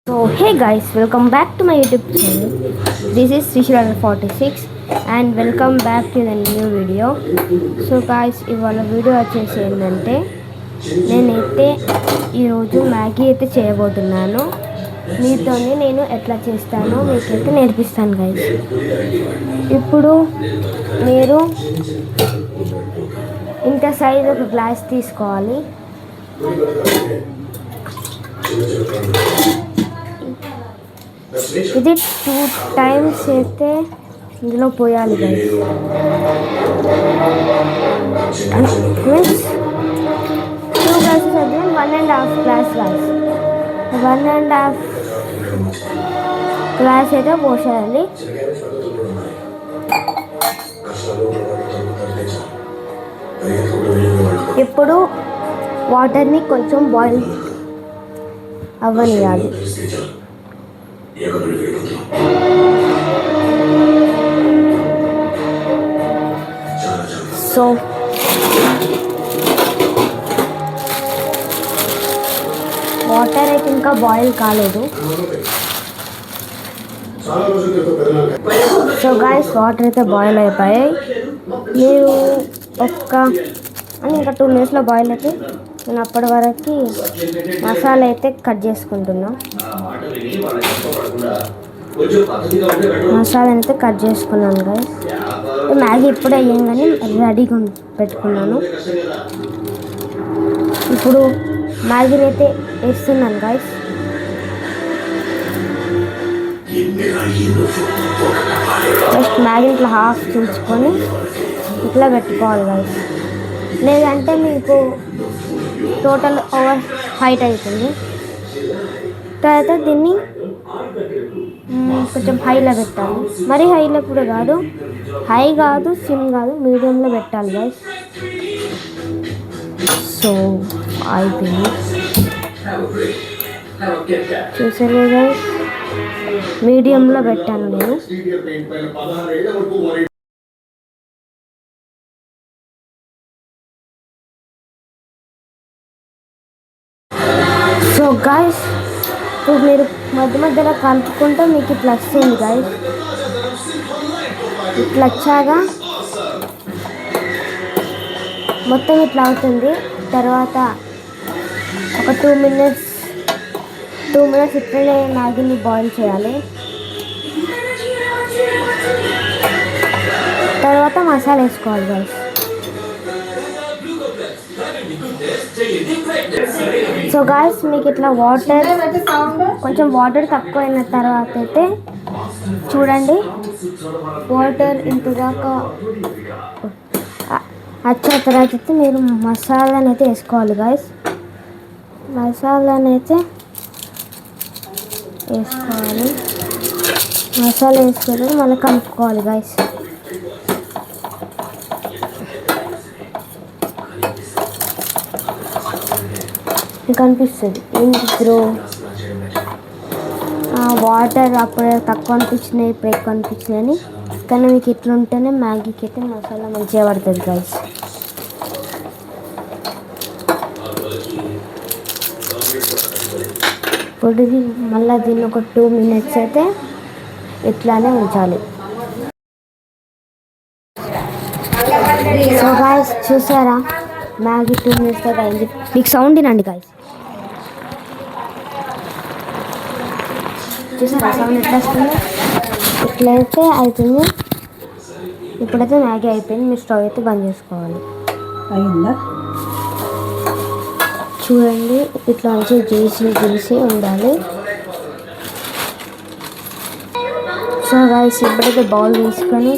So hey guys, welcome back to my YouTube channel. This is Srishra46 and welcome back to the new video. So guys, ఇవాళ video వచ్చేసి ఏంటంటే నేనైతే ఈరోజు Maggi అయితే చేయబోతున్నాను. మీతోనే నేను ఎట్లా చేస్తానో మీకైతే నేర్పిస్తాను గైస్. ఇప్పుడు మీరు ఇంత సైజ్ ఒక గ్లాస్ తీసుకోవాలి. ఇది 2 times అయితే ఇందులో పోయాలి గైస్. మీన్స్ 2 glasses అయితే 1.5 glass గైస్. 1.5 glass అయితే పోసేయాలి. ఇప్పుడు వాటర్ని కొంచెం బాయిల్ అవ్వనియాలి. సో వాటర్ అయితే ఇంకా బాయిల్ కాలేదు. సో గాయస్ వాటర్ అయితే బాయిల్ అయిపోయాయి. మీరు ఇంకా 2 minutesలో బాయిల్ అయితే నేను అప్పటి వరకు మసాలా అయితే కట్ చేసుకుంటున్నా. మసాలా అయితే కట్ చేసుకున్నాను గైస్. మ్యాగీ ఇప్పుడే అయ్యంగానే రెడీగా పెట్టుకున్నాను. ఇప్పుడు మ్యాగీని అయితే వేస్తున్నాను గైస్. జస్ట్ మ్యాగీ ఇట్లా హాఫ్ చించుకొని ఇట్లా పెట్టుకోవాలి గైస్. లేదంటే మీకు టోటల్ ఓవర్ హైట్ అవుతుంది. తర్వాత దీన్ని కొంచెం హైలో పెట్టాలి. మరీ హైలో కూడా కాదు, హై కాదు, సిమ్ కాదు, మీడియంలో పెట్టాలి గైస్. సో అయిపోయింది చూసారు గైస్, మీడియంలో పెట్టాను నేను. సో గాయస్ ఇప్పుడు మీరు మధ్య మధ్యలో కలుపుకుంటే మీకు ఇట్లా వస్తుంది గాయస్. ఇట్లా వచ్చాగా మొత్తం ఇట్లా అవుతుంది. తర్వాత ఒక 2 minutes ఇట్లనే మ్యాగీని బాయిల్ చేయాలి. తర్వాత మసాలా వేసుకోవాలి గాయస్. సో గాయస్ మీకు ఇట్లా కొంచెం వాటర్ తక్కువ అయిన తర్వాత అయితే చూడండి, వాటర్ ఇంతదాకా వచ్చే తర్వాత అయితే మీరు మసాలాని అయితే వేసుకోవాలి గాయస్. మసాలా వేసుకొని మళ్ళీ కలుపుకోవాలి గాయస్. మీకు అనిపిస్తుంది ఏంటి బ్రో వాటర్ అప్పుడు తక్కువ అనిపించినాయి, ఇప్పుడు ఎక్కువ అనిపించినాయి అని. కానీ మీకు ఇట్లా ఉంటేనే మ్యాగీకి అయితే మసాలా మంచిగా పడుతుంది గైస్. ఇప్పుడు మళ్ళీ దీన్ని ఒక 2 minutes అయితే ఇట్లానే ఉంచాలి. సో గైస్ చూసారా, మ్యాగీ 2 minutes అయితే అయింది. మీకు సౌండ్ వినండి గైస్. చూసారా సౌండ్ ఎట్లా వస్తుంది? ఇట్లయితే అవుతుంది. ఇప్పుడైతే మ్యాగీ అయిపోయింది. మీరు స్టవ్ అయితే బంద్ చేసుకోవాలి. అయిందా చూడండి, ఇట్లా మంచి జ్యూసీ ఉండాలి. సో గైస్ ఇప్పుడైతే బౌల్ తీసుకొని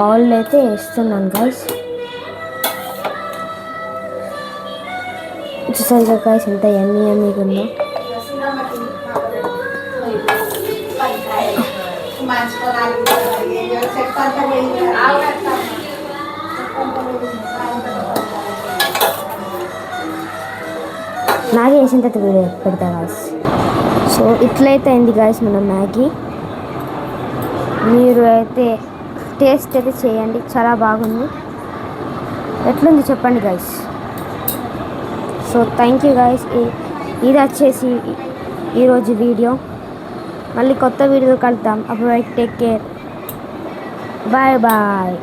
బౌల్లో అయితే వేస్తున్నాను గైస్. చూసారు గైస్ ఎంత యమ్మీగా ఉందో. మ్యాగీ వేసిన తర్వాత వీడియో పెడతా గాయస్. సో ఇట్లయితే అయింది గాయస్ మన మ్యాగీ. మీరు అయితే టేస్ట్ అయితే చేయండి, చాలా బాగుంది. ఎట్లుంది చెప్పండి guys. So thank you guys. ఇది వచ్చేసి ఈరోజు వీడియో. మళ్ళీ కొత్త వీడియో కలుద్దాం. అప్పుడు టేక్ కేర్. Bye bye.